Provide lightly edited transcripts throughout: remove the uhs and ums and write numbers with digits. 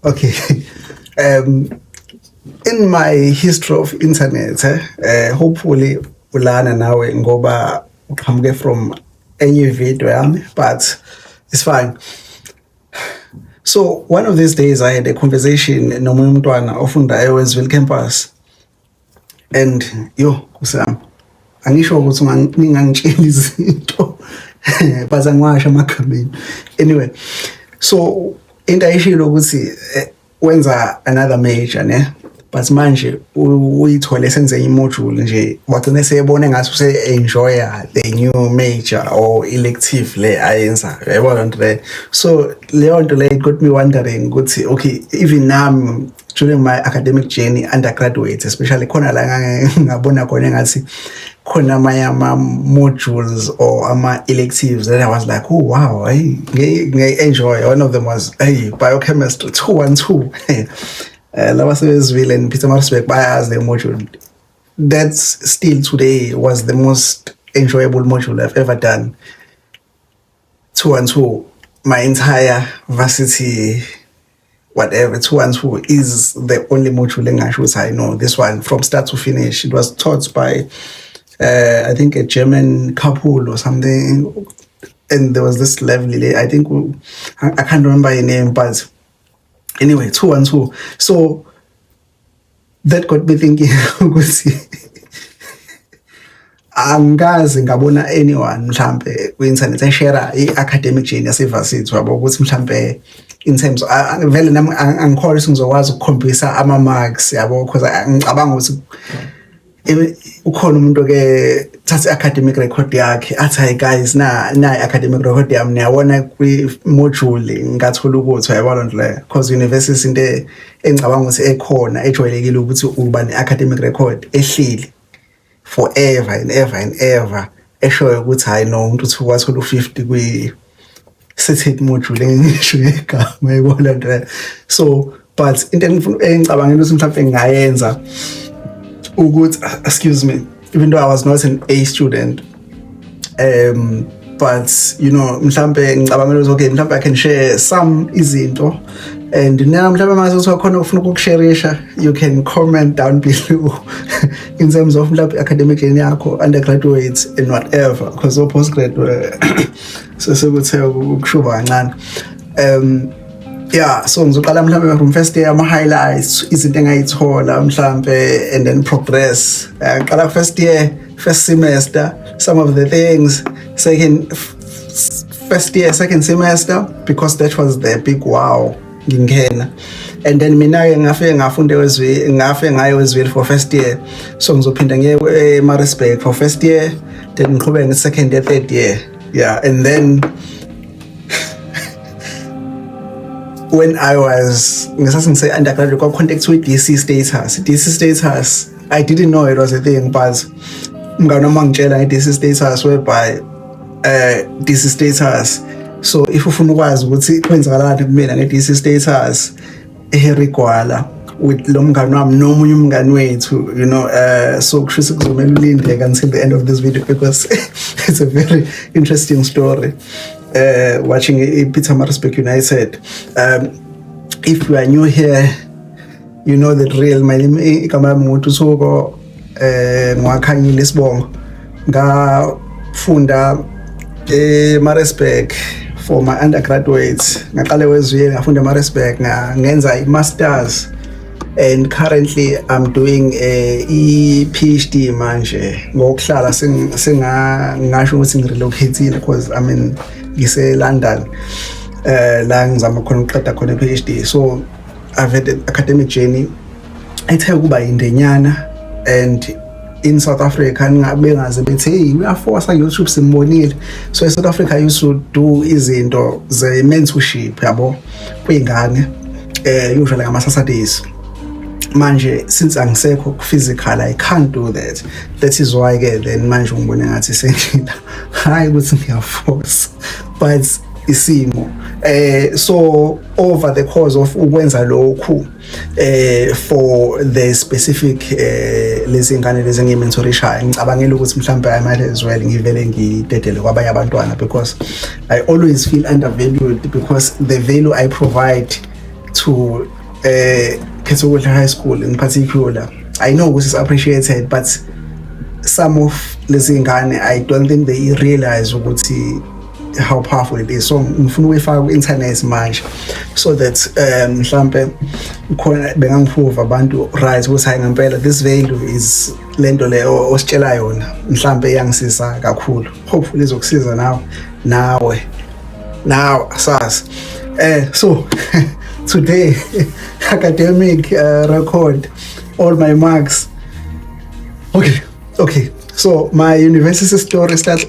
Okay. um in my history of internet, hopefully ulana nawe ngoba uqhamuke from enye video yami, but it's fine. So one of these days I had a conversation nomunye umntwana ofunda eWestville campus, and kusami angisho ukuthi ngingangitshela izinto but angiwasha amagameni. Anyway, so into ayishilo ukuthi wenza another major ne, but manje uyithole senze imodule nje wagcina seyebona ngathi use-enjoy the new major or elective le ayenza, yabona nto le. So leyo nto le got me wondering ukuthi okay, even now during my academic journey, undergraduate especially, khona la ngabona khona ngathi khona ama modules or ama electives that I was like, oh wow, hey, enjoy. One of them was biochemistry 212. Laba seWestville and Pietermaritzburg bayazi the module. That's still today was the most enjoyable module I've ever done. 212, my entire varsity, whatever, 212 is the only module language I know. This one from start to finish. It was taught by I think a German couple or something, and there was this lovely lady, I think I can't remember her name, but anyway, 212. So that got me thinking angazi ngabona anyone mhlambe ku-internet eshare i-academic journey yasevasithi wabo ukuthi mhlambe in terms vele nami angikholwa ukuthi ngizokwazi ukukhombisa ama-marks yabo, because ngicabanga ukuthi ukhona umuntu ke thatha i-academic record yakhe athi hayi guys na i-academic record yami niyabona kwi-module ngathola ukuthi uyabona nto leyo, because university into engicabanga ukuthi ekhona ejwayelekile ukuthi uba ne-academic record ehleli forever and ever and ever, eshoyo ukuthi hayi no umuntu uthi wathola u-50 kwi-certain module engisho igama, uyabona nto leyo. So but into engicabangela ukuthi mhlawumbe ngingayenza ukuthi, excuse me, even though I was not an A student, but you know mhlambe ngicabangela ukuthi okay mhlambe I can share some izinto, and now mhlambe mase ukuthi khona ufuna ukushareisha, you can comment down below in terms of mhlambe academic journey yakho, undergraduate and whatever, because postgraduate sesekuthe ukushuba kancane. Yeah, so ngizoqala mhlambe from first year ama highlights, izinto engayithola mhlambe, and then progress. Qala first year, first semester, some of the things, first year, second semester, because that was the big wow ngingena. And then mina ke ngafunda eWestville for first year, so ngizophinda ngiye eMaritzburg for first year, then ngiqhubeke second year, third year. Yeah, and then when I was undergraduate, I got contact with DC status. DC status, I didn't know it was a thing, but DC status whereby DC status. So if ufuna ukwazi ukuthi kwenzakalani kumina nge-DC status eHerigwala with lo mngani wami nomunye umngani wethu, you know, so kusho kuzomela ulinde until the end of this video because it's a very interesting story. Watching Pietermaritzburg United. If you are new here, you know the drill. My name is Ngumuntu Soko, Ngwakhanyile Sibongo. Ngafunda eMaritzburg for my undergraduate. Ngaqala eWestville ngafunda eMaritzburg ngenza i-masters, and currently I'm doing a PhD manje. Ngokuhlala singasho ukuthi ngirelocate because I mean ngise-London, la ngizama khona ukuqeda khona i-PhD. So I've had an academic journey ethe ukuba indenyana, and in South Africa bengaze bethi hey uyaforce YouTube simbonile. So in South Africa I used to do izinto ze-mentorship yabo kwingane, usually ngama-Saturdays. Manje since angisekho physical I can't do that. That is why ke then manje ngibone ngathi sengila hayi ukuthi ngiyaforce, but isimo so over the course of ukwenza lokhu for the specific lezi ngane lezi ngimentorishayo, ngicabangela ukuthi mhlambe I might as well ngivele ngidedele kwabanye abantwana, because I always feel undervalued because the value I provide to Ketokole High School in particular, I know this is appreciated, but some of lezi ngane, I don't think they realize ukuthi how powerful it is. So ngifuna ukuyifaka ku-internet manje so that mhlambe khona bengangiprove abantu right ukuthi hayi ngempela this value is lento le ositshela yona mhlambe iyangisiza kakhulu. Hopefully izokusiza nawe sas. So today academic record, all my marks. Okay. So my university story starts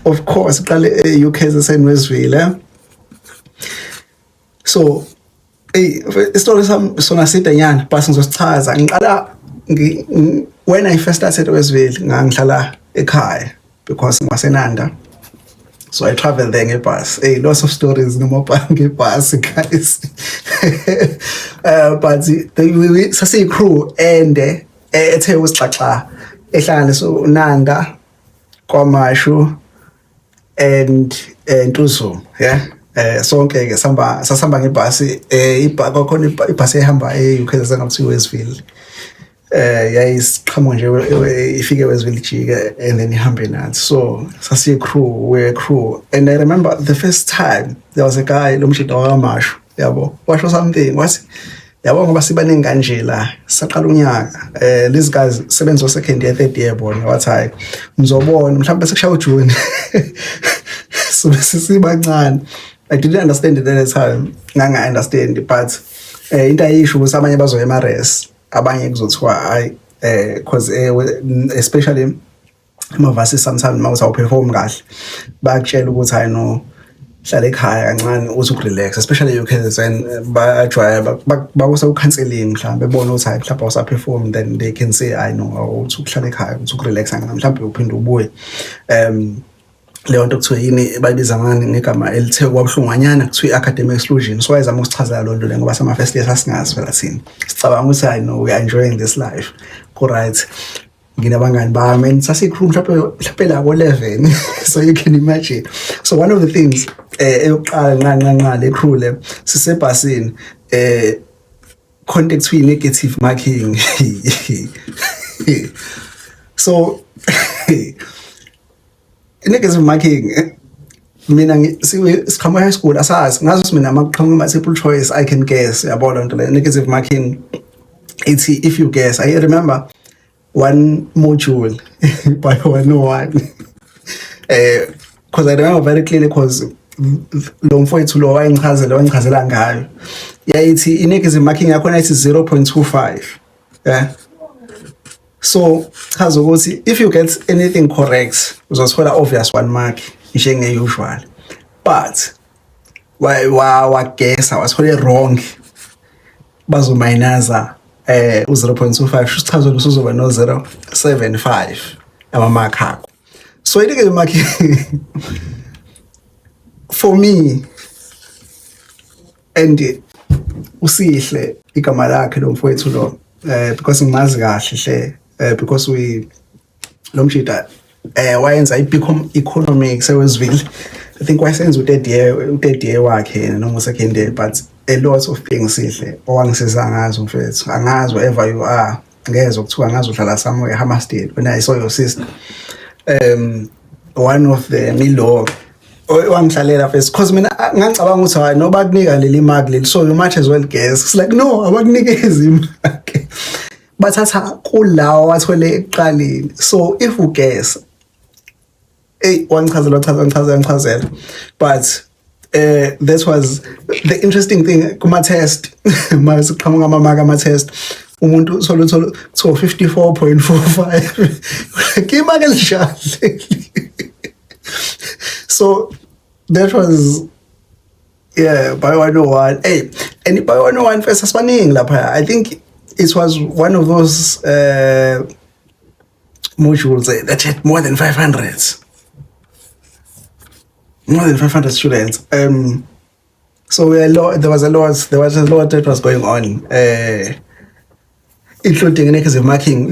of course UKZN Westville. So story sona side nyana but ngizosichaza ngiqala when I first started Westville ngihlala ekhaya because ngiwasenanda. So I traveled there ngebus. Lots of stories ngebus guys. But we sase crew and ethe usixaxa ehlangane so Nanda kwaMashu and Ntuzu, yeah. Sonke ke sasamba ngebhasi kwakhona ibhasi ehamba eUKZN up to Westville. Yayisiqhamuka nje ifike Westville ijike and then ihambe nathi. So sasiye we're a crew, and I remember the first time there was a guy lomshito waMashu, yabo washo something wathi yabo ngoba sibaningi kanje la saqala unyaka these guys sebenza second year third year bona wathi hayi ngizobona mhlawumbe sekushaya uJune. So sisibancane. I didn't understand it at the time. Nganga understand, but into ayisho ukuthi abanye bazoya emares, abanye kuzothiwa hayi because especially amavasi sometimes mawuthi awuperform kahle bakutshela ukuthi hayi no hlala ekhaya kancane uthi ukurelax, especially UKZN bajwayela bakusa ukhanseling mhlawumbe bebona ukuthi hayi mhlawumbe awusaperform, then they can say I know uthi uhlala ekhaya uthi ukurelax mhlawumbe uphinde ubuye. Leyo nto kuthiwa yini bayibiza ngani ngegama elithe kwabuhlunganyana kuthiwa academic exclusion. So wayezama ukusichazela loo nto le ngoba sama first year sasingazi phela thina sicabanga ukuthi I know we are enjoying this life right. Nginabangani bami and sasicrew mhlawumbe la ko-11. So you can imagine. So one of the things eyokuqala nqa le crew le sisebhasini contact with negative marking. So negative marking mina sikhama high school asazi ngazo mina maqhamuka multiple choice I can guess yabona nto le negative marking. It's if you guess. I remember one module by 101 because I remember very clearly because lo mfowethu lo wayengichazela ngayo yayithi i-negative marking yakhona ithi 0.25, yeah. So chaza ukuthi if you get anything correct uzothola obvious 1 mark njenge usual, but wagesa wathola wrong bazominaza u-0.25 sho sichaza ukuthi uzoba no 0.75 ama-mark akho. So i-negative marking for me and usihle igama lakhe lo mfowethu lo because ngimazi kahle hle because we lo mshita wayenza economics eWestville. I think wayenza u-third year wakhe noma second year, but a lot of things sihle owangisiza ngazo mfethu. Angazi wherever you are, ngezwe kuthiwa ngazi uhlala somewhere Hammersdale when I saw your sister. One of the Milo wangihlalela first because mina ngicabanga ukuthi hayi noba kunika leli mark leli so you might as well guess. It's like no, abakunikezi imark bathatha kulawo wathole ekuqaleni. So if you guess wangichazela but that was the interesting thing kuma test. Mase qhamuka ama-mark ama-test umuntu uthola 54.45 kimake lishale. So that was by 101. And by 101 first asibaningi lapha. I think it was one of those modules that had more than 500 students. So there was a lot that was going on, including negative marking.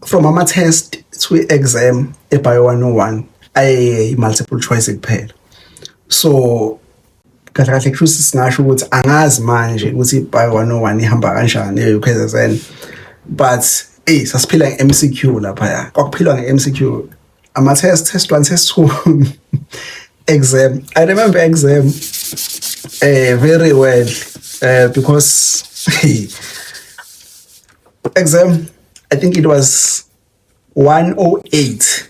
From ama test to exam by 101 multiple choice kuphela. So kahle kahle kusho singasho ukuthi angazi manje ukuthi iBio 101 ihamba kanjani eUKZN, but sasiphila nge-MCQ lapha, kwakuphilwa nge-MCQ, test 1, test 2, exam. I remember exam very well because exam, I think it was 108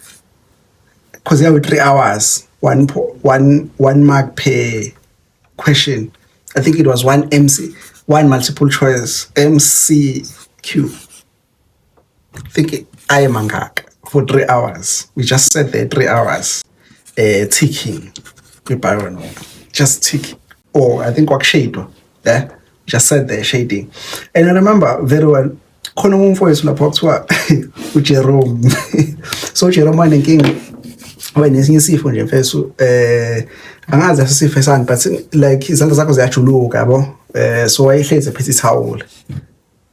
because there were 3 hours, one mark per question. I think it was one multiple choice, MCQ. I think I am angaka for 3 hours. We just sat there 3 hours ticking. Just ticking. Or I think shade. Yeah, just sat there shading. And I remember very well, khona umfowethu lapho kuthiwa uJerome. So Jerome wanenkinga wayenesinye isifo nje mfethu, angazi asisifo esani, but like izandla zakho ziyajuluka yabo, so wayehlezi phethe ithawula.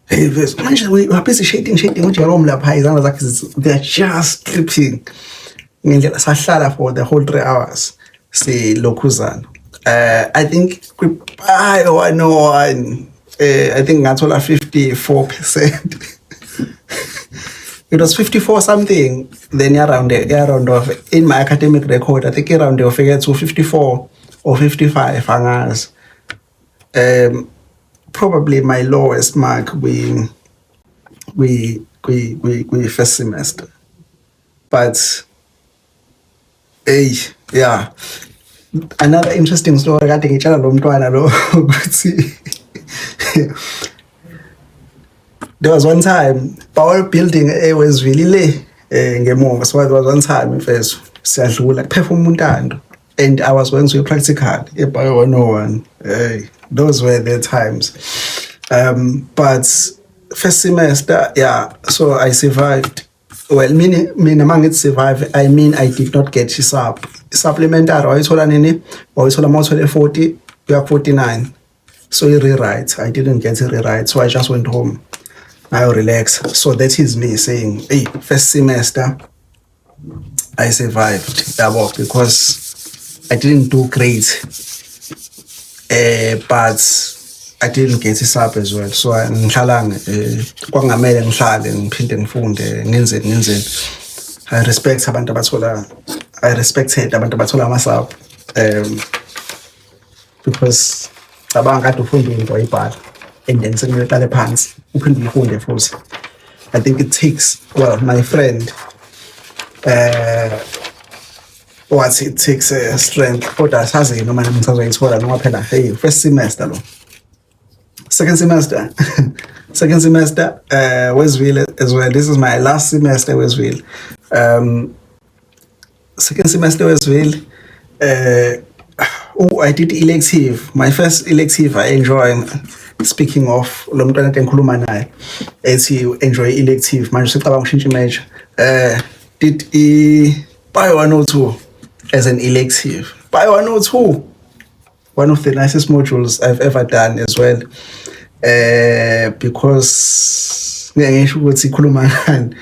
Hey mfethu, manje we are busy shading uJerome lapha, izandla zakhe they are just dripping. Ngendlela sahlala for the whole 3 hours silokhuzana. I think kwiBio 101 I think ngathola 54%. It was 54 something, then around of in my academic record I think around I figure to 54 or 55 angazi. Probably my lowest mark we first semester, but yeah, another interesting story kade ngitshela lo mntwana lo ukuthi there was one time Power Building eWestville le ngemuva, so there was one time mfethu siyadlula kuphefuma untando and I was going to a practical eBio 101. Those were the times. But first semester, yeah, so I survived. Well, meaning among it survive, I mean I did not get supplementary. Wayithola nini? Wayithola mawuthole 40, you have 49. So you rewrite. I didn't get a rewrite, so I just went home. I relax. So that is me saying, hey, first semester I survived because I didn't do great, but I didn't get a sub as well. So ngihlala kwangamele ngihlale ngiphinde ngifunde ngenzeni. I respected abantu abathola ama-sub because cabanga kade ufunda into ayibhala and then sekumele uqale phansi uphinde ufunde futhi. I think it takes, well, my friend it takes strength kodwa sazi noma ngisazoyithola noma phela hey first semester lo. Second semester Westville as well. This is my last semester Westville. Second semester Westville, I did elective. My first elective I enjoy. Speaking of lo mntwana engikhuluma naye ethi enjoy elective manje sicabanga ukushintsha major, did Bio 102 as an elective. Bio 102, one of the nicest modules I've ever done as well, because ngisho ukuthi ikhuluma ngani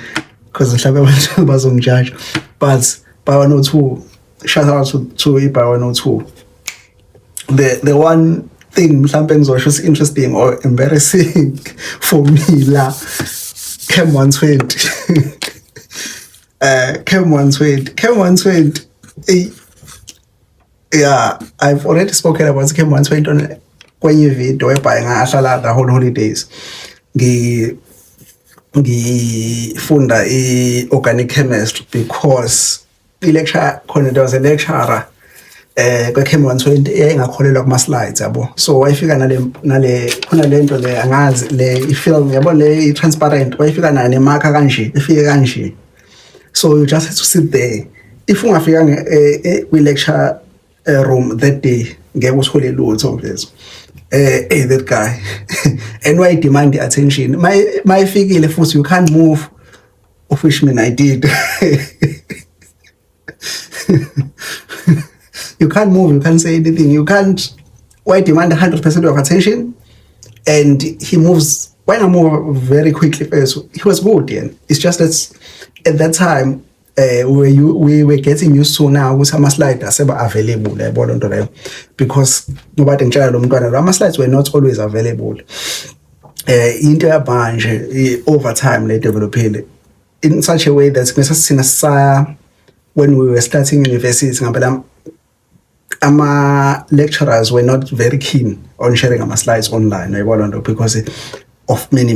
because mhlawumbe abantu bazongijudge, but Bio 102, shout out to Bio 102. The one thing mhlawumbe ngizosho is interesting or embarrassing for me la Chem 120. Chem 120. Yeah, I've already spoken about Chem 120 on kwenye video whereby ngahlala the whole holidays ngifunda i-organic chemistry because i-lecture khona there was a lecturer Chem 120 engakholelwa kuma slides yabo, so wayifika nale khona lento le angazi le i-film yabo le transparent, wayifika nayo nemarker kanje ifike kanje, so you just have to sit there. If ungafika kwi lecture room that day ngeke uthole lutho mfethu. That guy and why demand the attention my fikile futhi you can't move, of which mean I did. You can't move, you can't say anything, you can't. Why demand 100% of attention? And he moves. Why not move very quickly first? He was good, yeah. It's just that at that time, we were getting used to now ukuthi ama-slide aseba-available yabo loo nto leyo, because ngoba kade ngitshela lo mntwana lo ama-slides were not always available. Into yamanje over time le developile in such a way that sina saya when we were starting university ngempela lecturers were not very keen on sharing ama-slides online yabo loo nto because of many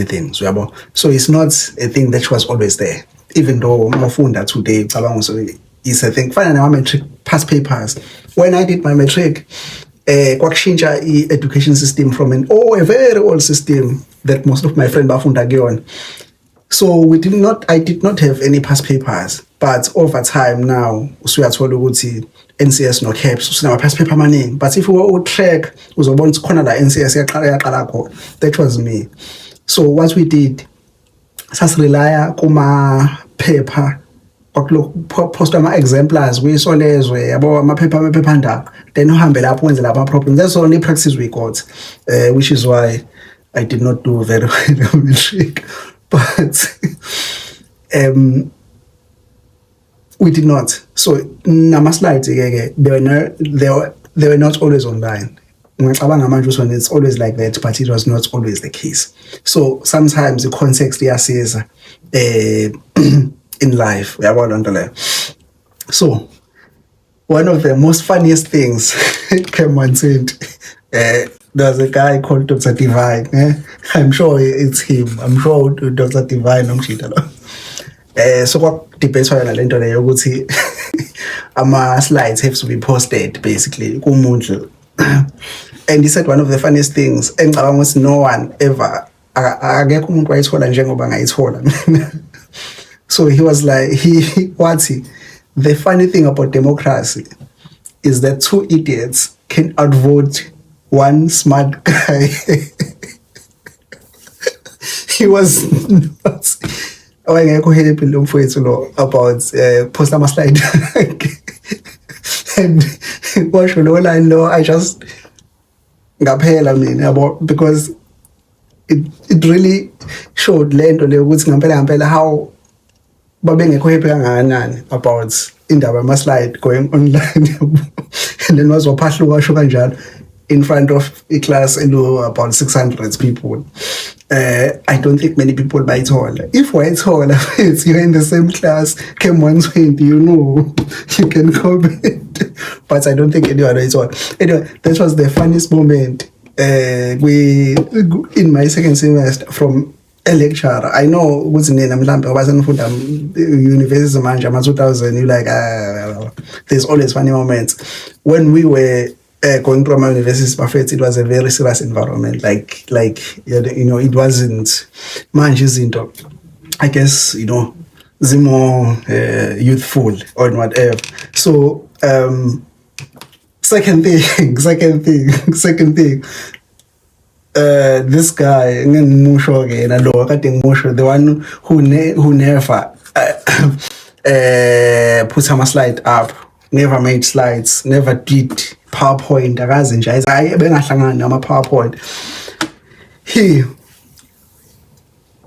things yabo. So it's not a thing that was always there, even though mafunda today cabanga so is a thing. Fana nama matric past papers, when I did my matric kwakushintsha i-education system from a very old system that most of my friends bafunda kuyona. So I did not have any past papers, but over time now usuyathola ukuthi NCS no caps usinama past paper maningi, but if you track uzobona ukuthi khona la NCS yaqala khona. That was me. So what we did, sasirelaya kuma paper post ama-exemplars kuyisolezwe yabo amaphephandaba, then uhambe lapho wenze lapha ama-problems. That's the only practice we got, which is why I did not do very well in matric. But we did not. So nama-slides they were not always online. It's always like that, but it was not always the case. So sometimes the context says in life. So one of the most funniest things came on said, there was a guy called Dr. Divine. I'm sure it's him. I'm sure Dr. Divine so what depends on the lento leyo ukuthi ama slides have to be posted basically ku Moodle. And he said one of the funniest things engicabanga ukuthi no one ever akekho umuntu wayithola njengoba ngayithola. So he was like, the funny thing about democracy is that two idiots can outvote one smart guy. He was not about post ama slide. And watch lo line lo, I just ngaphela mina yabo, because it really showed lento le ukuthi ngampela how babengekho happy kangakanani about indaba ama-slide going online. And then wazophahluka sho kanjalo in front of a class about 600 people. I don't think many people bayithola. If wayithola, you're in the same class, came 120, you can comment. But I don't think anyone bayithola. Anyway, that was the funniest moment in my second semester from a lecturer. I know what's in mhlambe wasenifunda university manje ama 2000, you like there's always funny moments. When we were going to my university buffet, it was a very serious environment, like it wasn't manje izinto, I guess, more youthful or whatever. So second thing this guy, the one who never put some slide up, never made slides, never did PowerPoint. PowerPoint. He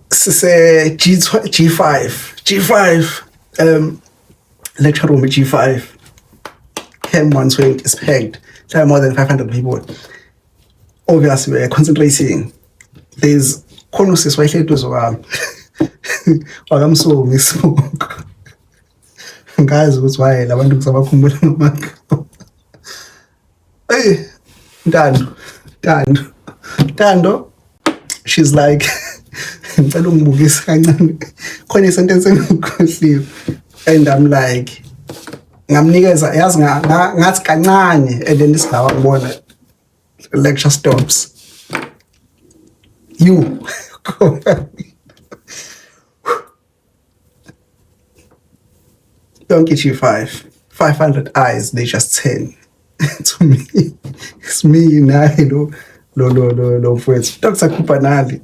say G5 lecture room G5 came 120 is packed. There are more than 500 people. Obviously we're concentrating. There's konusis wayihleli uzwami wakamsomi smoke ngazi ukuthi why labantu kusabakhumbula ngamagama. Hey Tando, she's like ngicela ungibukisa kancane khona isentence engikhohliwe, and I'm like ngamnikeza yazi ngathi kancane, and then isigaba ngibona lecture stops. You don't get you 500 eyes, they just 10 to me. It's me naye lo mfowethu Dr. Kupanali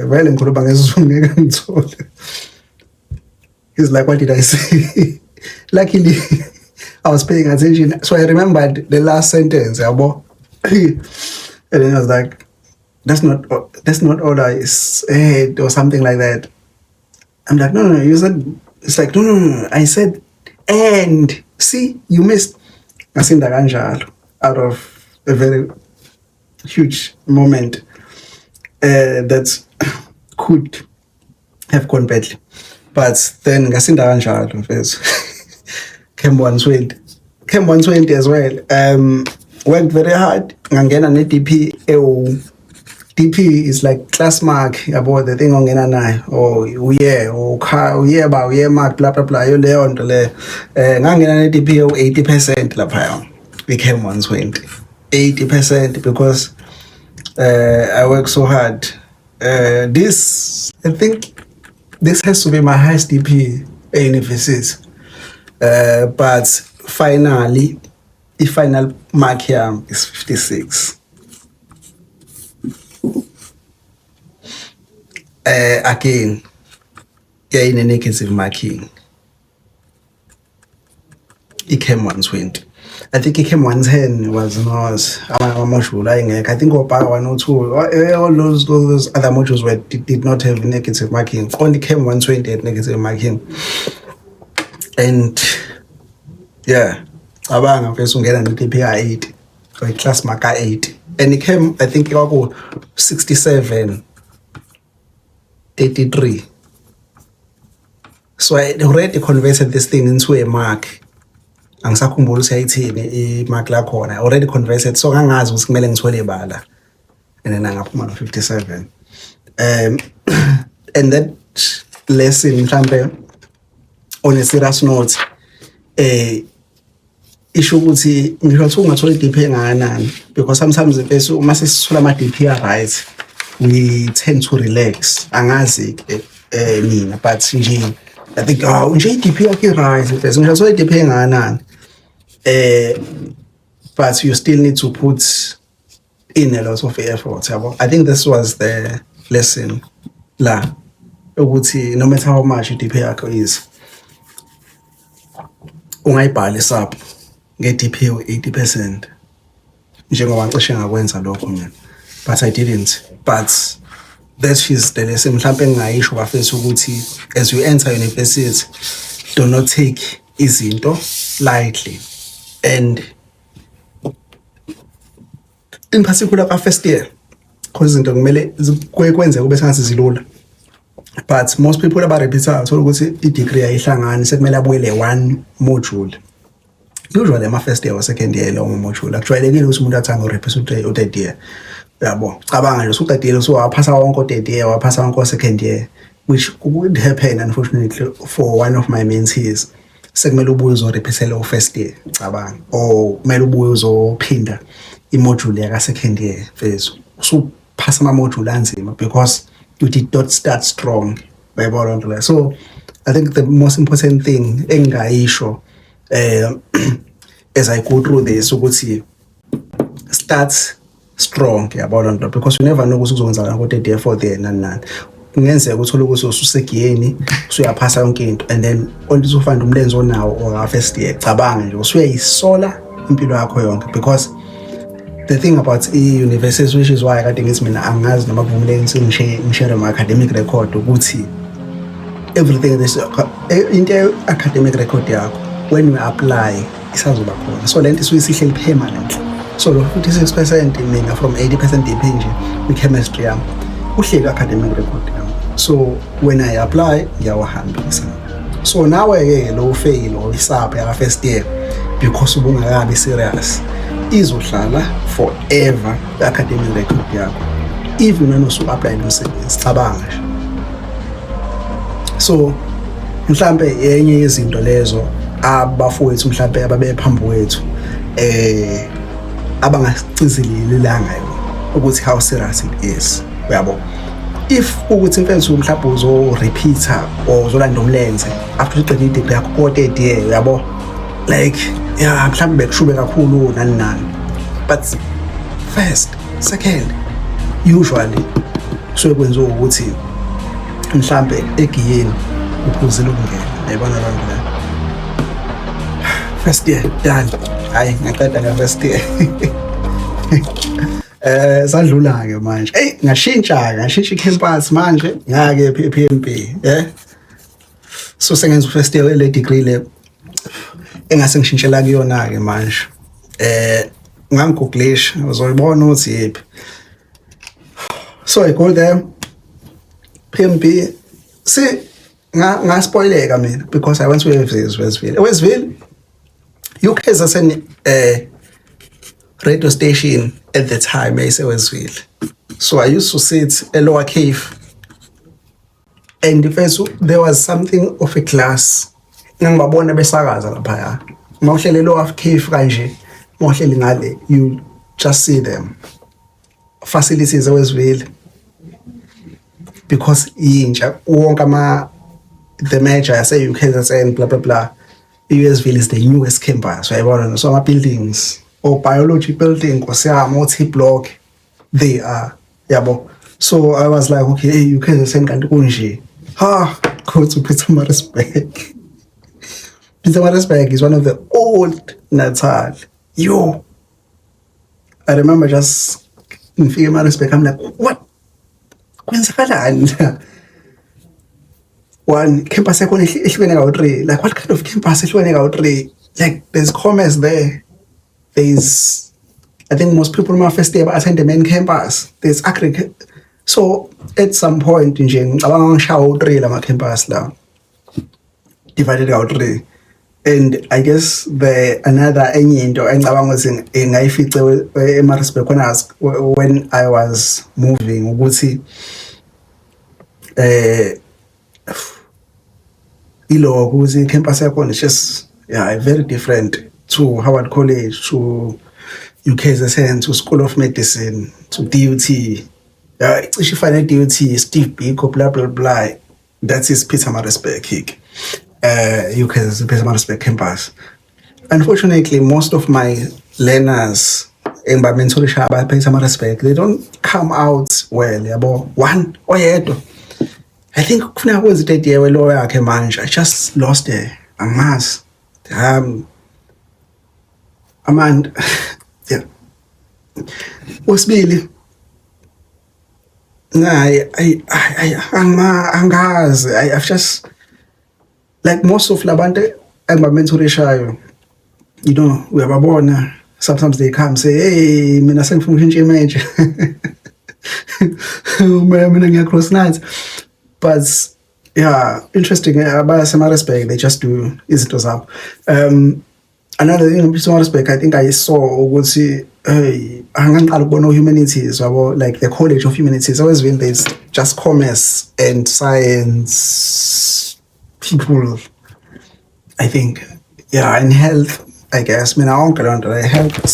vele ngikhuluma ngesizulu ngeke ngithole. He's like, what did I say? Luckily I was paying attention, so I remembered the last sentence yabo. And then I was like, that's not all I said, or something like that. I'm like, no, you said It's like, no. I said, and see, you missed. Ngasinda kanjalo out of a very huge moment that could have gone badly. But then ngasinda kanjalo mfethu. Came 120 as well. Worked very hard. Ngangena ne-DP. DP is like class mark about the thing ongena nayo or uye mark blah blah blah yo leyo nto le ngangena ne-DP 80% lapha became 120 80% because I work so hard. This I think this has to be my highest DP at university. But finally, the final mark here is 56. Again, in a negative marking. It came 120. I think it came 110 was module. I think about 1 or 2. All those other modules did not have negative marking. Only came 120 at negative marking. And yeah, abanga first ungena ne-DP 8 or class mark 8. And it came, I think, 67. 83. So I already converted this thing into a mark. Angisakhumbula ukuthi ayithini imark lakhona. I already converted. So ngangazi ukuthi kumele ngithole ibala. And then ngaphuma no 57. And that lesson mhlambe on a serious note isho ukuthi ngisho ungathola i-DP engakanani because sometimes bese uma sesithola ama-DP right we tend to relax. Angazi mina but nje I think nje i-DP yakhe right bese ngisho i-DP engakanani but you still need to put in a lot of effort yabo. I think this was the lesson la ukuthi no matter how much i-DP yakho is ungayibhalisa up nge-DP 80% njengoba ngisho ngakwenza lokho mina. But I didn't. But that is the lesson mhlambe engayisho bafethu ukuthi as you enter university do not take izinto lightly. And in particular ka first year because izinto kumele kwenze kube sengathi zilula. But most people abarepeatha uthola ukuthi i-degree ayihlangani sekumele abuyele one module. Usually ama first year or second year lo module akujwayelekile ukuthi umuntu athanga urepeat u-third year. Yabo cabanga nje usuqedile so waphasa wonke u-third year waphasa wonke second year, which would happen unfortunately for one of my mentees. Sekumele ubuye uzorepeatela u-first year cabanga or kumele ubuye uzophinda i-module yaka second year phezulu. Usuphasa ama-module anzima because you did not start strong. So I think the most important thing engayisho as I go through this ukuthi start strong yabona because you never know ukuthi kuzokwenzakala ngo-third year fourth year nani kungenzeka uthole ukuthi ususegiyeni usuyaphasa yonke into and then only uzofanda umlenze onawo or first year cabanga nje usuyayisola impilo yakho yonke because the thing about i-university which is why kade ngithi mina angazi noma kuvumile ngishare my academic record ukuthi everything this into academic record yakho when you apply isazoba khona. So lento isuyisihleli permanent. So lo 56% mina from 80% DP nje i-chemistry yami uhleli academic record yami. So when I apply ngiyawahambisa. So nawe ke lo fail or isapha ya first year because ubungakabi serious izohlala forever academic record yakho even when usu apply umsebenzi cabanga nje. So mhlambe yenye izinto lezo abafowethu mhlambe ababe phambi kwethu abangacizilelanga ukuthi how serious it is uyabo. If ukuthi mfethu mhlawumbe uzo repeater or uzolanda umlenze after uqede i-degree yakho ko-third year uyabo like yeah mhlawumbe bekushube kakhulu nani but first second usually so kwenza ukuthi mhlawumbe egiyeni uphuzile ukungena uyabona abantu la first year done hayi ngaqeda nga first year sadlula ke manje ngashintsha i-campus manje ngake PMP so sengenza first year le degree le engase ngishintshela kuyona ke manje ngangigooglish uzoyibona ukuthi yiphi. So I go there, PMP. See, spoiler mina because I went to Westville. Westville, UK's as an radio station at the time, I say Westville. So I used to sit a lower cave, and there was something of a class. Ngibabona besakaza lapha. Mawuhlele lower cave kanje, mawuhlele ngale, you just see them. Facilities Westville. Because inja wonke the major I say UKZN blah blah blah, Westville is the newest campus, right? So our buildings or biology building or say multi-block they are yabo. So I was like, okay, UKZN kanti kunje. Go to Pietermaritzburg. Pietermaritzburg is one of the old Natal. Yo, I remember just in Pietermaritzburg, I'm like, what? One campus like what kind of campus like there's commerce there, there's I think most people in my first year attend the main campus, there's agri. So at some point in Jing my campus now divided out three. And I guess the another was in when I was moving, we'll see campus is just very different to Howard College, to UKZN, to School of Medicine, to DUT. If you find a DUT, Steve Biko, blah blah blah. That is Pietermaritzburg kick. UK's Pietermaritzburg campus. Unfortunately, most of my learners in Pietermaritzburg, they don't come out well. About one or I think when I was that year, I just lost it. Amas, Amand, yeah. Was Billy? I've just like most of Labante and my mentor, you know, we have a born. Sometimes they come say, hey, I'm send from major. I'm cross nights. But yeah, interesting. About some respect, they just do it was up. Another thing, some respect, I think I saw would see humanities or like the College of Humanities. Always been there's just commerce and science people. I think, yeah, and health. I guess. I don't know. Health,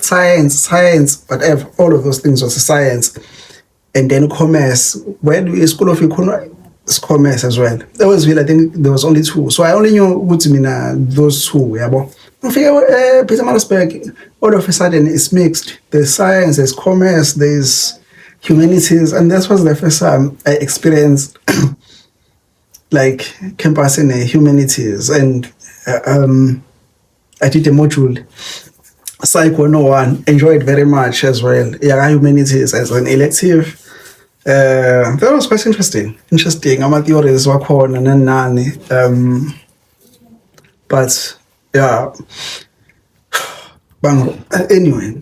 science, whatever. All of those things was science. And then commerce. When we School of Economics, commerce as well. That was really, I think there was only two. So I only knew what mean those two. Yeah, but Pietermaritzburg, all of a sudden it's mixed. There's science, there's commerce, there's humanities, and that was the first time I experienced like campus in humanities, and I did a module. Psych 101, enjoyed very much as well. Yeah, humanities as an elective. That was quite interesting. I'm at the theories work on and nani. But yeah. Anyway.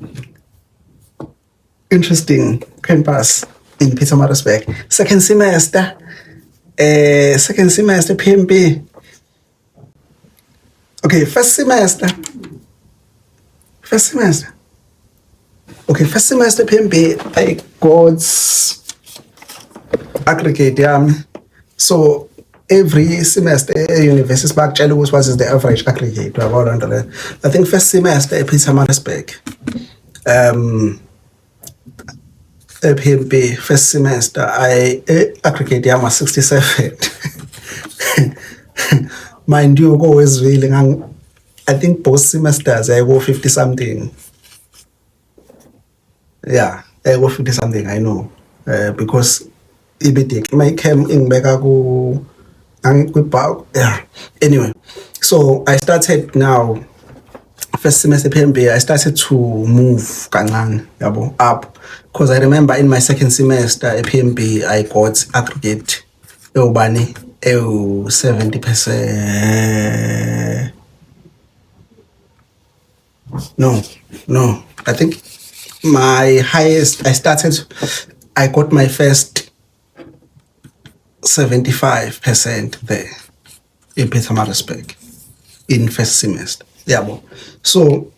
Interesting campus in Pietermaritzburg. Second semester PMP. Okay, first semester PMP, I got aggregate. So every semester university back was the average aggregate. I think first semester at Pietermaritzburg, PMP first semester I aggregate was 67. Mind you, go Westville. I think both semesters I go 50 something. Yeah, I go 50 something. I know because it my came in back go and yeah. Anyway, so I started now. First semester PMP, I started to move up because I remember in my second semester at PMP I got aggregate Ubani. 70%. No. I think my highest, I got my first 75% there in Pietermaritzburg in first semester. Yeah. So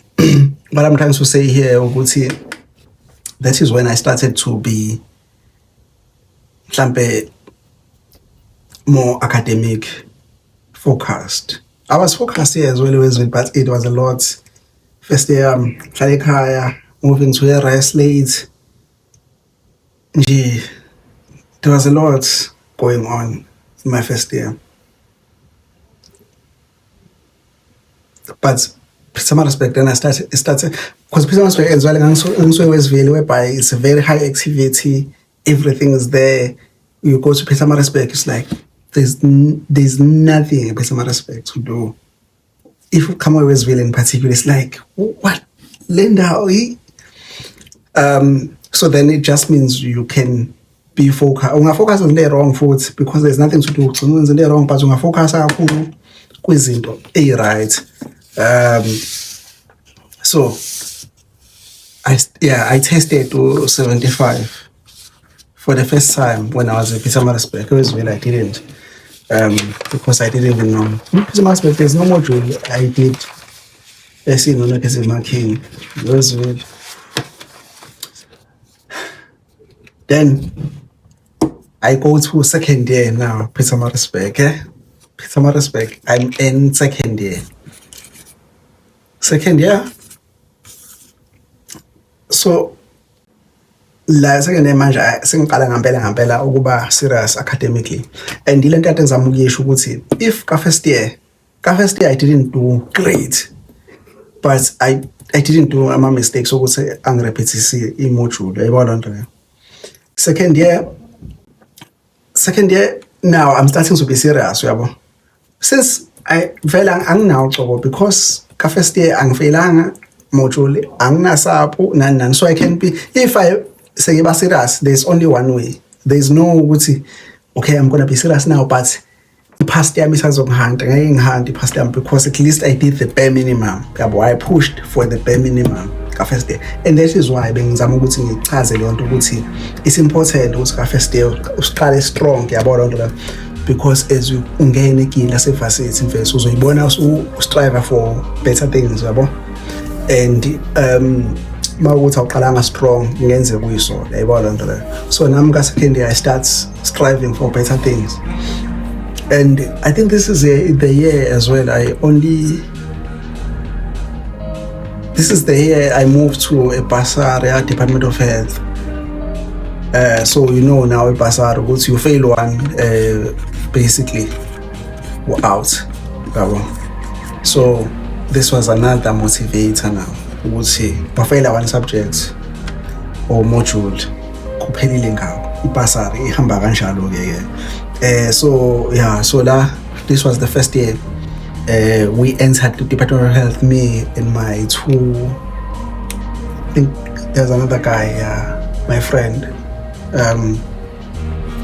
what I'm trying to say here, Uguti, that is when I started to be more academic focused. I was focused here as well, but it was a lot. First year, moving to a rice late. There was a lot going on in my first year. But Pietermaritzburg, then I started because Pietermaritzburg as well, whereby it's a very high activity, everything is there. You go to Pietermaritzburg, it's like there's nothing in Pietermaritzburg to do. If you come away in particular, it's like, what? Linda, so then it just means you can be focused. Unga focus on the wrong foot because there's nothing to do. So in the wrong, but unga focus on quizinto. Right. So I tested to 75 for the first time when I was at Pietermaritzburg. I didn't. Because I didn't even know. Pietermaritzburg, there's no module I did. I see no like marking. Then I go to second year now, Pietermaritzburg. Pietermaritzburg, I'm in second year. So la second year manje sengiqala ngempela ukuba serious academically. And ile nto ade ngizama ukuyisho ukuthi if ka first year I didn't do great, but I didn't do ama mistakes ukuthi angirepetisi i-module yayibona nto leyo. Second year now I'm starting to be serious uyabo. Since I vela anginawo ucobo because ka first year angifailanga module anginasapo nani, so I can be, if I say ba serious, there's only one way. There's no ukuthi okay, I'm gonna be serious now, but past year ngeke past year because at least I did the bare minimum. I pushed for the bare minimum ka first year, and that is why bengizama ukuthi ngichaze le nto ukuthi it's important ukuthi ka first year usiqale strong yabona nto, because as you ungena ekini lase varsity mfethu uzoyibona strive for better things yabo. And mawukuthi awuqalanga strong ngenze kuyiso yayibona nto leyo. So nami ka second year I start striving for better things, and I think this is the year as well this is the year I moved to a bursary at Department of Health. So you know now a bursary, once you fail one, basically we're out. So this was another motivator now. Would say bafaila one subject or module kuphelile ngawo ibasari ihamba kanjalo ke. So this was the first year we entered the Department of Health, me and my two, I think there's another guy, my friend,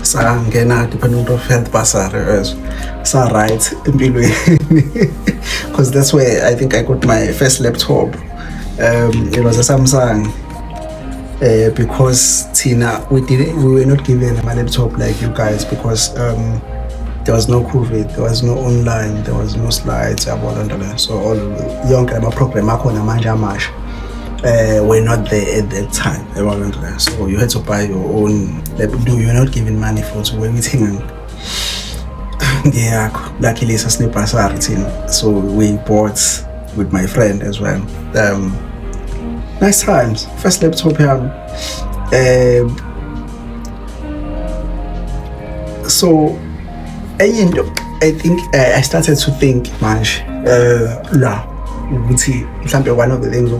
sangena Department of Health basari right because that's where I think I got my first laptop. It was a Samsung, because Tina, we were not given a laptop like you guys because there was no COVID, there was no online, there was no slides about it. So all young program were not there at that time. So you had to buy your own laptop. You're not given money for to everything. Yeah, luckily it's a sniper so we bought with my friend as well. Nice times. First laptop here. So I think I started to think much one of the things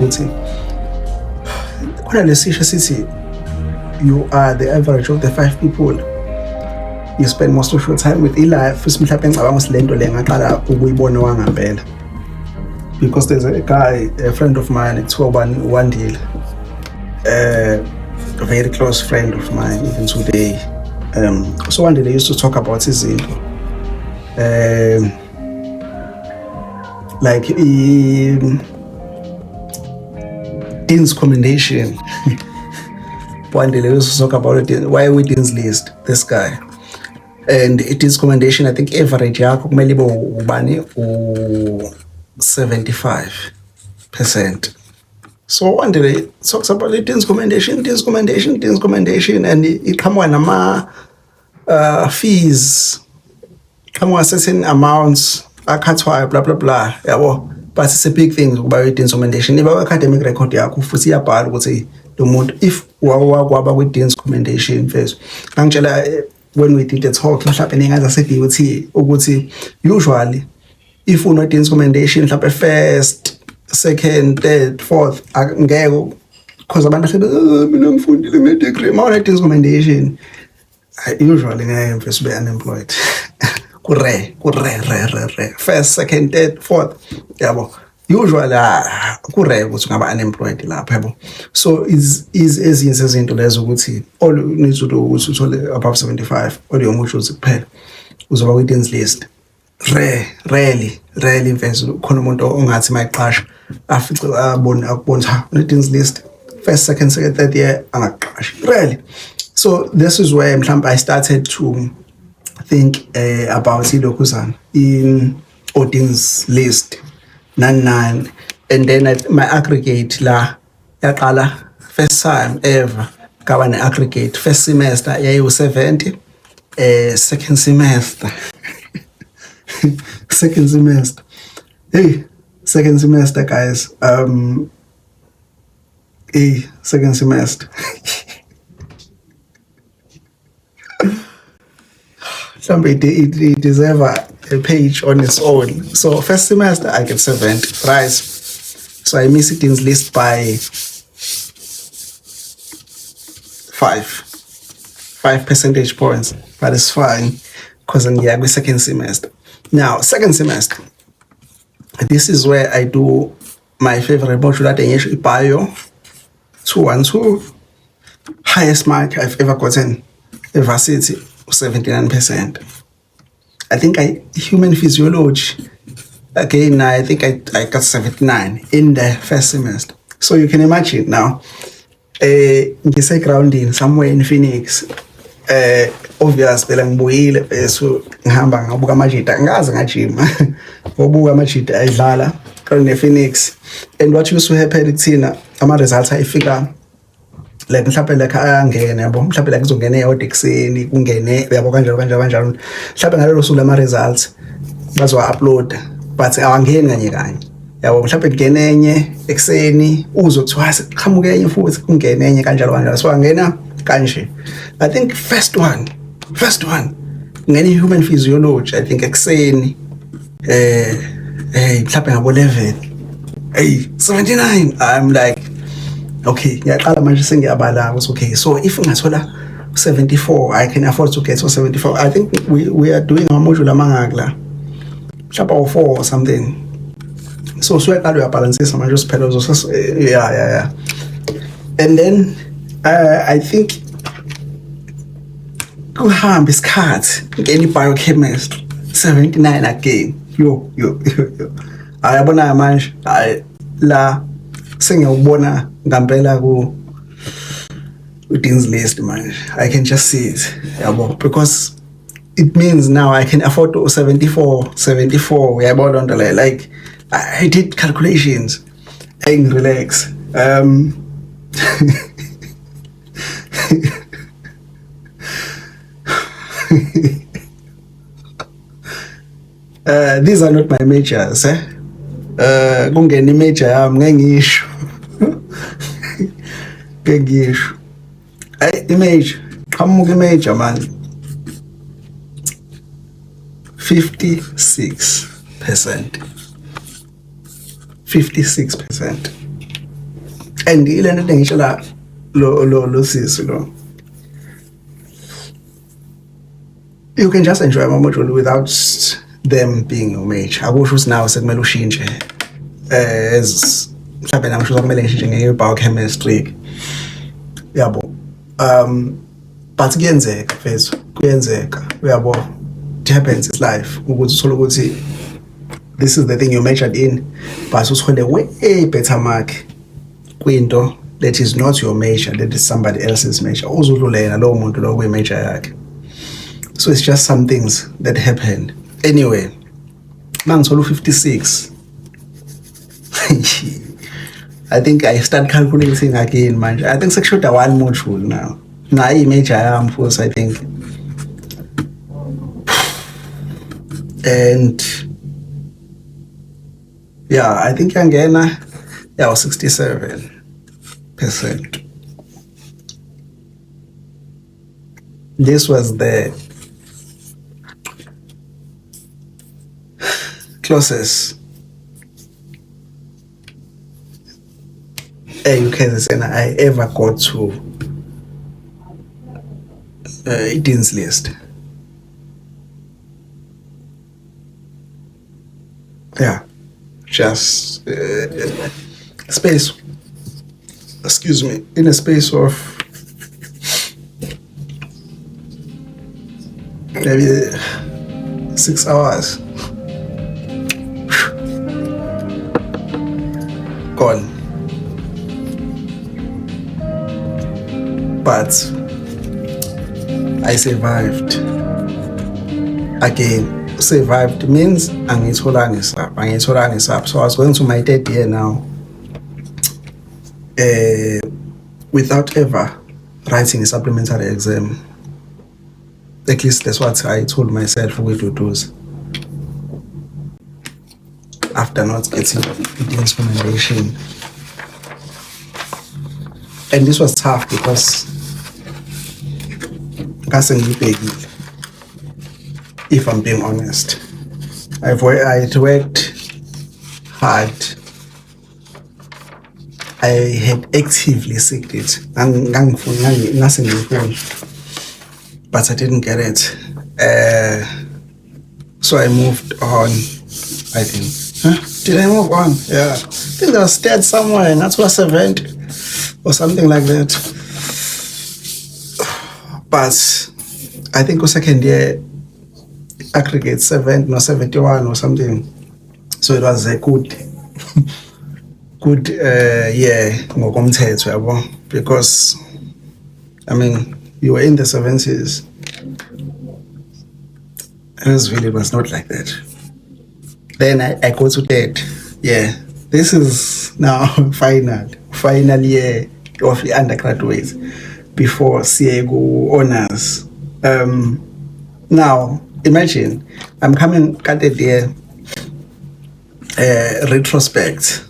you are the average of the 5 people you spend most of your time with. Because there's a guy, a friend of mine, it's one deal, a very close friend of mine even today. So one day they used to talk about his like Dean's commendation. One day we used to talk about it. Why we Dean's list? This guy. And Dean's commendation, I think average yakho kumele ibe ubani 75%. So one day talks about the Dean's commendation, and it come on nama fees, come on certain amounts, akhathwayo, blah blah blah. Yabo. But it's a big thing about Dean's commendation. If our academic record yakho futhi iyabhala ukuthi lo muntu if wakwaba with Dean's commendation first. Angitshela when we did the talk mhlawumbe ningaza se-DOT ukuthi usually if uno Dean's commendation mhlawumbe first, second, third, fourth angeke because abantu mina ngifundile nge-degree ma Dean's commendation usually ngeke mfethu be unemployed. Rare. First, second, third, fourth. Yabo. Usually kurare ukuthi ungaba unemployed lapha yabo. So is ezinye sezinto lezo ukuthi all you need to do ukuthi uthole above 75 all your mutuals kuphela uzoba ku Dean's list. Rarely mfethu khona umuntu ongathi mayiqasha afice akubona Dean's list first, second, third year angaqashi. Rarely. So this is where I started to think about ilokuzana in Dean's list 99, and then my aggregate la yaqala first time ever ngaba ne aggregate first semester yayi 70, second semester second semester guys, second semester it deserve a page on its own. So first semester I get 70, right? So I miss it in list by 5 percentage points, but it's fine because I'm the second semester. Now second semester, this is where I do my favorite module at the bio 212, highest mark I've ever gotten, varsity 79%. I think human physiology, again, I think I got 79 in the first semester. So you can imagine now, ngise grounding somewhere in Phoenix, obvious phela ngibuyile bese ngihamba ngabuka amajita ngaze ngajima ngobuka amajita ayidlala kanye Phoenix, and what used to happen kuthina ama results ayifika like mhlawumbe like ayangena yabo, mhlawumbe like kuzongena eyodwa ekseni kungene yabo kanjalo mhlawumbe ngalelo suku lama results bazwa upload but awangeni kanye yabo, mhlawumbe kungene enye ekseni uzothiwa qhamuke enye futhi kungene enye kanjalo so angena kanje. I think first one ngene human physiology I think ekseni mhlawumbe ngabo 11 79. I'm like okay, ngiyaqala manje sengiyabala ukuthi okay, so if ngathola 74 I can afford to get 74. I think we are doing a module amangakla mhlawumbe 4 or something, so suyaqala uyabalansisa manje usiphela yeah, and then I think kuhamba isikhathi ngeni biochemistry 79 again. Yo ayabona manje la sengiyubona ngampela ku Dean's list manje. I can just see it yabo, because it means now I can afford to 74 yabo, don't like I did calculations and relax. These are not my majors, kungena imajor yami ngengisho image qhamuka imajor man 56%, and ile nto ngisho la lo sisi lo, you can just enjoy my module without them being a major. Akusho ukuthi nawe sekumele ushintshe as mhlawumbe nami sho kumele ngishintshe nge-biochemistry yabo, but kuyenzeka uyabo, happens, it's life. This is the thing you measured in, but uthole way better mark kwinto that is not your measure, that is somebody else's measure. Uzudlulela lowo muntu lowo kwi-measure yakhe. So it's just some things that happened. Anyway, mangithola 56. I think I start calculating again manje. I think sekushoda one module now. Nayi major yami futhi, I think. And yeah, I think yangena 67%. This was the closest UKZN I ever got to Dean's List. Yeah, just space, excuse me, in a space of maybe 6 hours. Gone. But I survived. Again, survived means angitholani sap. So I was going to my 3rd year now, without ever writing a supplementary exam. At least that's what I told myself we would do. After not getting the recommendation. And this was tough because if I'm being honest, I worked hard. I had actively seeked it, but I didn't get it. So I moved on, I think. Did I move on? Yeah. I think I was dead somewhere, and that's what 70 or something like that. But I think second year aggregate 71 or something. So it was a good year because I mean you were in the 70s. It was not like that. Then I go to that. Yeah, this is now final year of the undergraduate before CEGO honors. Now imagine I'm coming at the retrospect.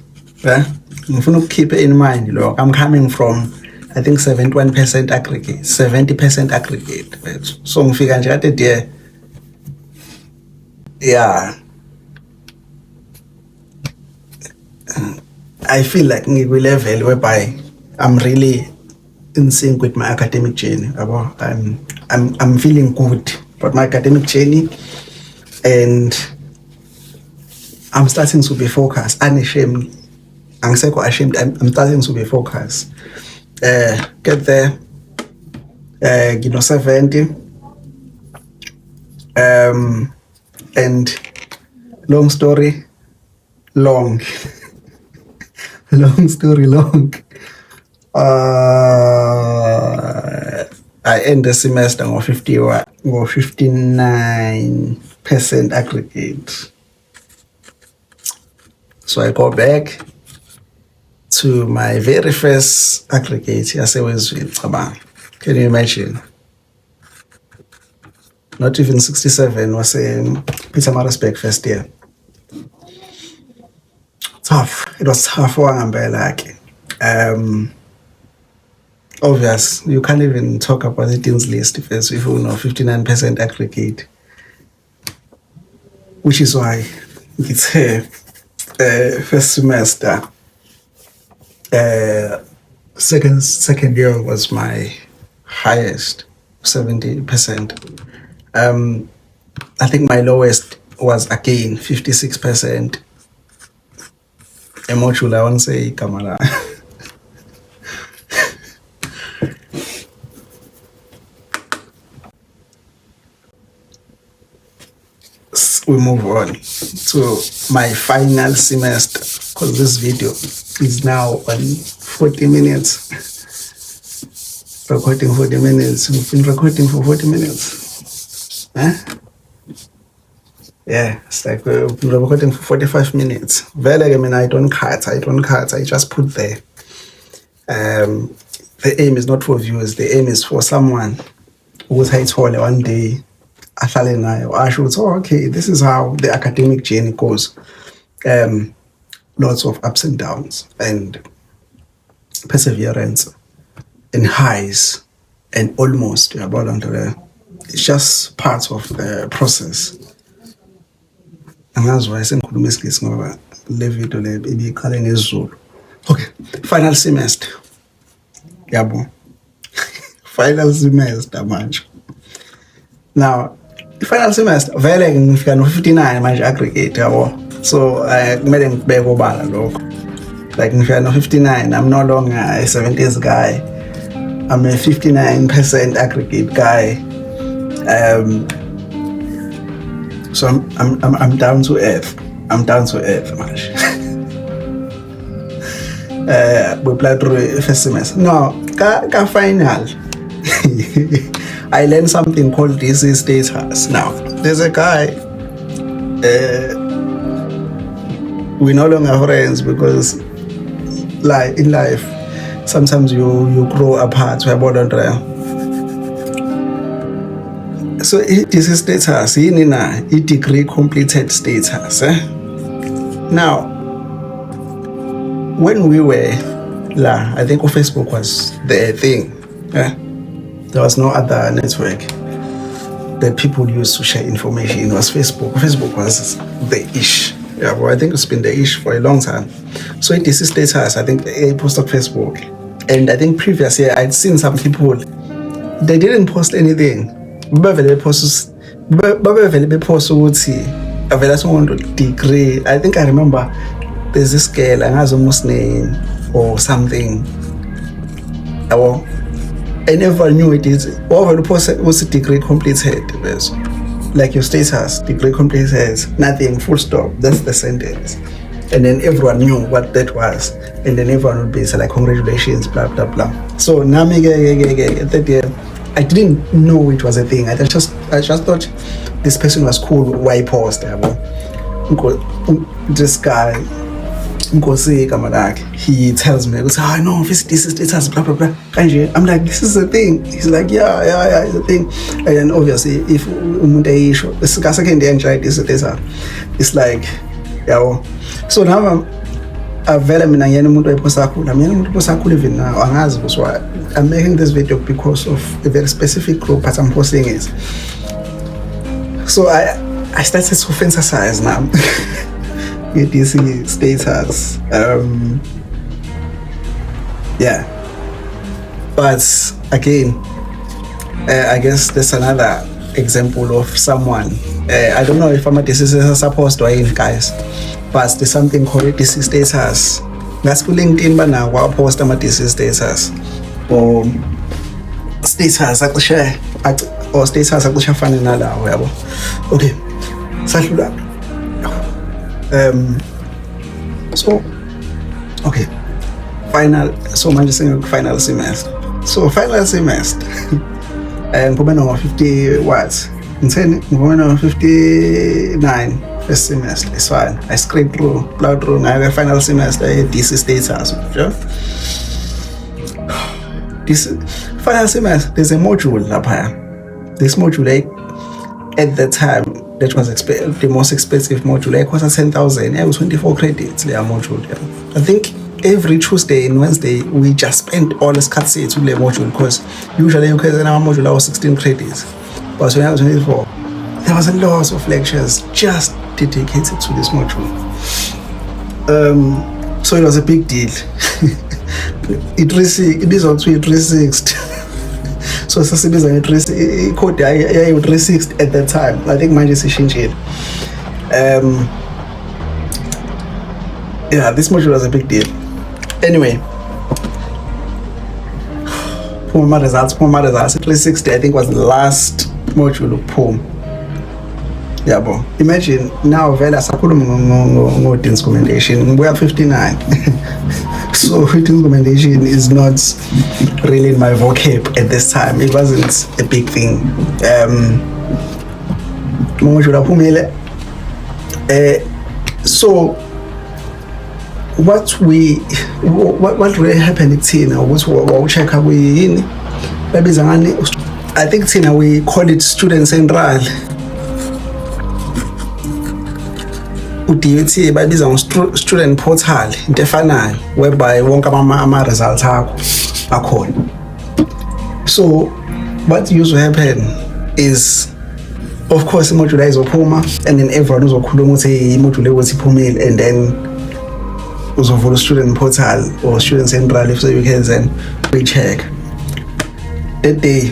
Keep it in mind, look, I'm coming from I think 71% aggregate, 70% aggregate. So ngifika nje at the yeah. I feel like ngikwi level whereby I'm really in sync with my academic journey. I'm feeling good about my academic journey, and I'm starting to be focused. Unashamed. I'm ashamed. I'm starting to be focused. Get there. 70. And long story long. Long story long. I end the semester on 59% aggregate. So I go back to my very first aggregate. Can you imagine? Not even 67 was Pietermaritzburg first year. Tough. It was tough for like obvious. You can't even talk about the Dean's List if you know 59% aggregate, which is why it's first semester. Second year was my highest, 70%. I think my lowest was again 56%. A module I won't say Kamala. we move on to my final semester, because this video is now on 40 minutes. Recording 40 minutes. We've been recording for 40 minutes. Huh? Yeah, it's like we've been recording for 45 minutes. Vele, I mean, I don't cut. I just put there. The aim is not for views. The aim is for someone who's told one day, I should say, okay, this is how the academic journey goes. Lots of ups and downs and perseverance and highs and almost. It's just part of the process. And that's why I said, okay, final semester. Yabo. Final semester, man. Now, the final semester, vele ngifika no 59 manje aggregate yabo. So kumele ngibeke obala lokho. Like ngifika no 59, I'm no longer a 70s guy. I'm a 59% aggregate guy. So I'm down to earth. I'm down to earth, manje. We played through first semester. No, ka final. I learned something called DC status. Now, there's a guy, we're no longer friends because like in life, sometimes you grow apart. So DC status, a degree completed status. Now, when we were, I think Facebook was the thing. There was no other network that people used to share information. It was Facebook. Facebook was the ish. Yeah, well, I think it's been the ish for a long time. So it is status, I think, a post on Facebook. And I think previously I'd seen some people, they didn't post anything. Degree. I think I remember there's this girl, and has almost name or something. I never knew it is. Over the post was a degree completed. Like your status, degree completed, nothing, full stop. That's the sentence. And then everyone knew what that was. And then everyone would be like, congratulations, blah, blah, blah. So now I didn't know it was a thing. I just thought this person was cool. Why post? This guy, he tells me, I know this is status, blah blah blah. I'm like, this is a thing. He's like, yeah, it's a thing. And then obviously, if it's like, yeah. So now I'm making this video because of a very specific group, but I'm posting it. So I started to fantasize now. DC status. Yeah. But again, I guess there's another example of someone. I don't know if I'm a DC supposed to in guys, but there's something called DC status. That's for LinkedIn, but now I post my DC status or status I could share or status I could share fun in another. Okay, so okay, so I'm just saying final semester. So final semester, and I'm 50 what? I'm 59 first semester. It's fine. I scraped through, plowed through. Now I have final semester. DC status. Sure. This final semester, there's a module up here. This module, at the time, that was the most expensive module. It cost 10,000. It was 24 credits. The module. Yeah. I think every Tuesday and Wednesday we just spent all the cuts to the module because usually you can our module was 16 credits. But when I was 24, there was a lot of lectures just dedicated to this module. So it was a big deal. It is also 360. So it's a 360 code 360 at that time. I think mine is changed. Yeah, this module was a big deal. Anyway, my results 360 I think was the last module of POM. Yabo, imagine now vele asakhuluma ngo-Dean's commendation ngibuya 59. So Dean's commendation is not really in my vocab at this time. It wasn't a big thing. So what really happened kuthina ukuthi wawucheck-a kuyini babiza ngani, I think thina we call it student central. U-DUT bayibiza ngo-student portal, into efanayo, whereby wonke ama-results akho akhona. So what used to happen is, of course, imodule izophuma and then everyone uzokhuluma ukuthi imodule ukuthi iphumile, and then uzovula student portal or student central so you can then recheck. That day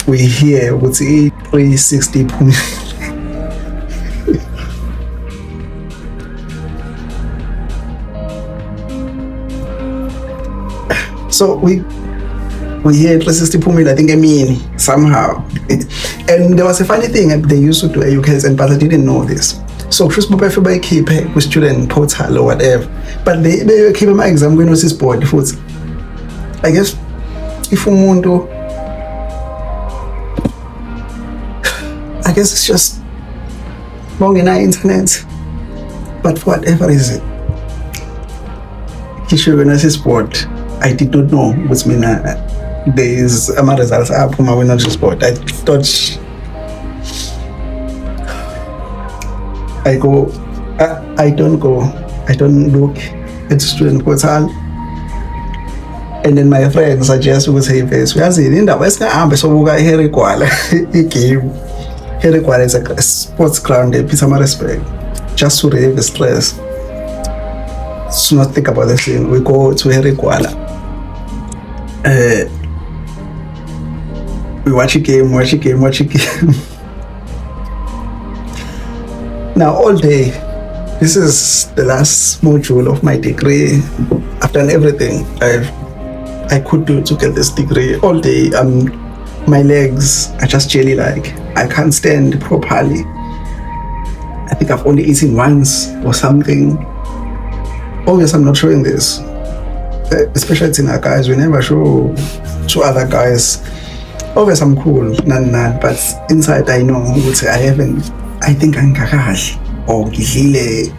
we hear ukuthi 360 iphumile. So we hear 360 Pumil, I think, somehow. And there was a funny thing they used to do at UKSN, but I didn't know this. So Chris Bope keep with student portal or whatever. But they keep my exam going with this board. I guess if umuntu, I guess it's just wrong in our internet. But for whatever reason, he should go this board. I did not know what's mean. There is my results up from my not sport. I thought I don't look at student portal. And then my friend suggest we say this. We are saying in the West so we got Harry Kuala game. Harry Kuala is a sports ground, they put some respect. Just to relieve the stress. Let's not think about this thing. We go to Harry Kuala. We watch a game. Now all day, this is the last module of my degree. I've done everything I could do to get this degree. All day, my legs are just jelly like. I can't stand properly. I think I've only eaten once or something. Obviously, I'm not showing this. Especially to our guys, we never show to other guys. Obviously, I'm cool, but inside I know I think I'm kakash or gihile,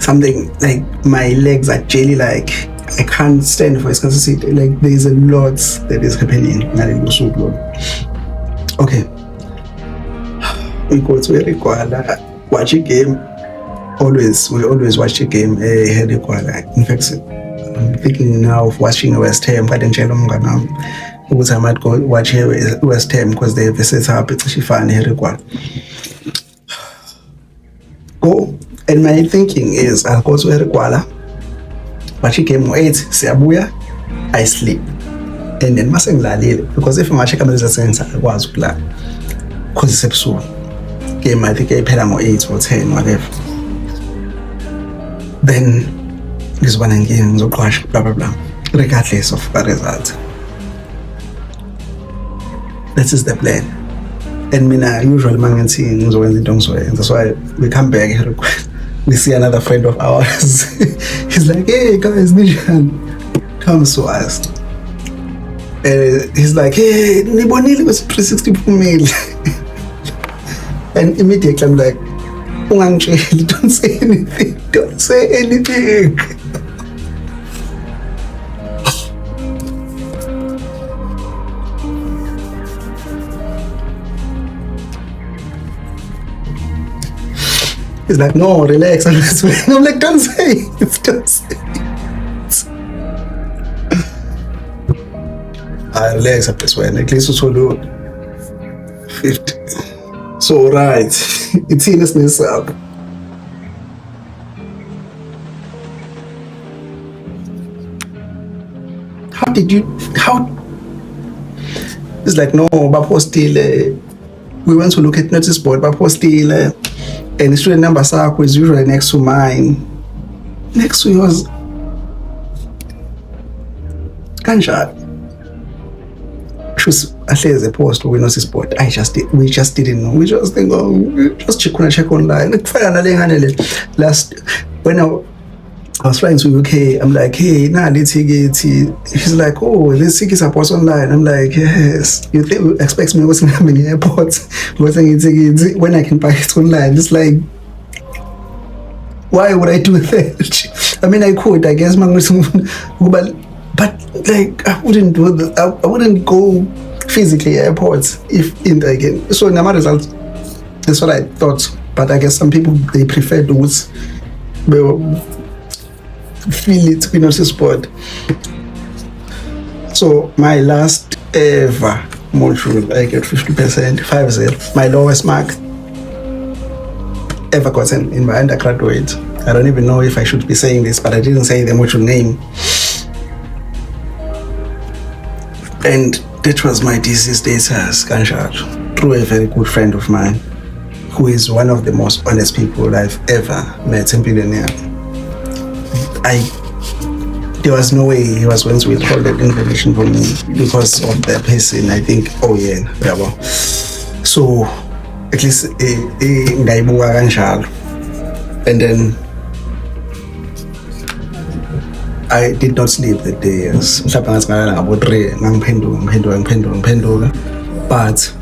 something like my legs are jelly like. I can't stand for it because like there's a lot that is happening. Okay, we go to Harry Kuala, watch a game. We always watch a game. Harry Kuala. In fact, I'm thinking now of watching West Ham. I might go watch West Ham because they have a setup. It's actually fun. Go, and my thinking is I'll go to Harry Kuala, watch a game 8, siyabuya, I sleep, and then masengilalile because if I check my results I was plan because it's episode game. I think I paid them 8 or 10 whatever. Then this one again, so crash, blah blah blah, regardless of the result. This is the plan. And mina usually mangenting so when they don't so that's why we come back here. We see another friend of ours. He's like, hey guys, Nishan comes to us. He's like, hey, Nibonili was 360 Pumil. And immediately I'm like, don't say anything. Don't say anything. He's like, no, relax. I'm like, don't say it. Don't say it. I relax at this one. At least it's so low. 50. So, right. It's in this up. How? It's like, no, Bapo still, we went to look at notice board, Bapo still, and the student number circle is usually next to mine. Next to yours. Gunshot. shoes ahlezi post we-Notice board. We just didn't know. We just think, oh, just check online. Kufana nale ngane le last when I was flying to UK, I'm like, hey, nah, this ticket. She's like, oh, this ticket are post online. I'm like, yes. You think expect me what's happening in the airport? When I can buy it online? It's like, why would I do that? I mean, I could, I guess, but like, I wouldn't do that. I wouldn't go physically airports if in the again. So, in my result, that's what I thought. But I guess some people they prefer those. Feel it we-Notice board. So my last ever module I get 50%, 50, my lowest mark ever gotten in my undergraduate. I don't even know if I should be saying this, but I didn't say the module name. And that was my thesis status, Kanshar, through a very good friend of mine who is one of the most honest people I've ever met in Billionaire. There was no way he was going to withhold that information from me because of the person. I think, oh yeah, bravo. So at least ngaibuka kanjalo. And then I did not sleep that day. Mhlawumbe ngasikala ngabo 3 ngangiphenduka. But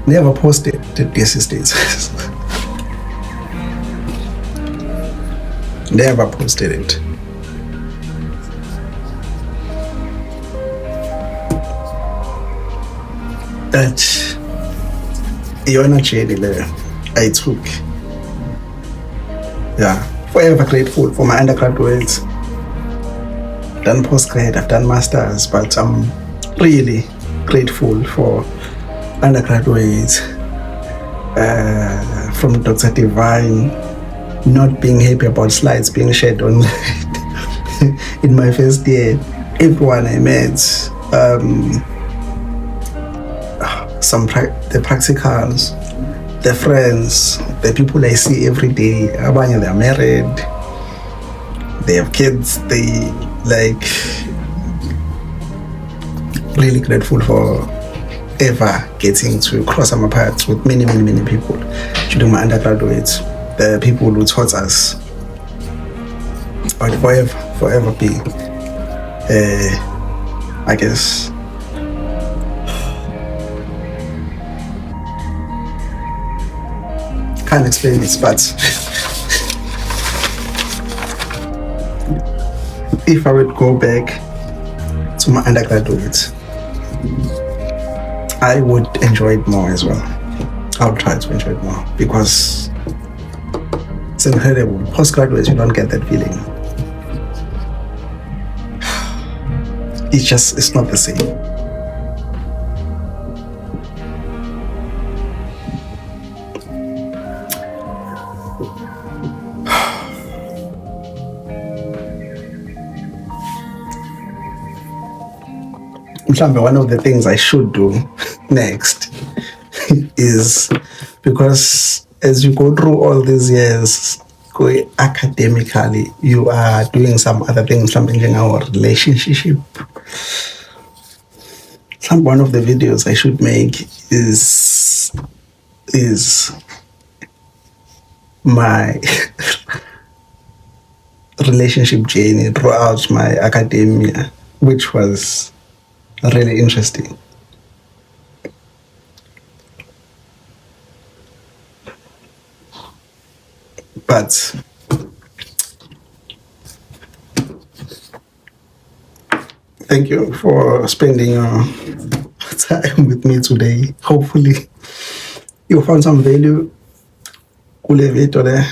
never posted the thesis status. Never posted it. That iyona journey there I took. Yeah, forever grateful for my undergraduates. I've done postgrad, I've done masters, but I'm really grateful for undergraduates. From Dr. Divine, not being happy about slides being shared online in my first year. Everyone I met, the practicals, the friends, the people I see every day. Abanye, they're married, they have kids, they like really grateful for ever getting to cross my paths with many people during my undergraduates. The people who taught us, I would forever be, I guess, can't explain this, but if I would go back to my undergraduate, I would enjoy it more as well. I would try to enjoy it more because it's incredible. Postgraduates, you don't get that feeling. It's not the same. One of the things I should do next is, because as you go through all these years, academically, you are doing some other things, something in our relationship. One of the videos I should make is my relationship journey throughout my academia, which was really interesting. But thank you for spending your time with me today. Hopefully you found some value there,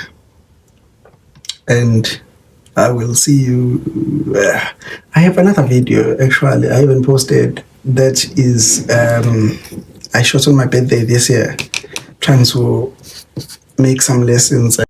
and I will see you. I have another video actually I haven't posted, that is I shot on my birthday this year, trying to make some lessons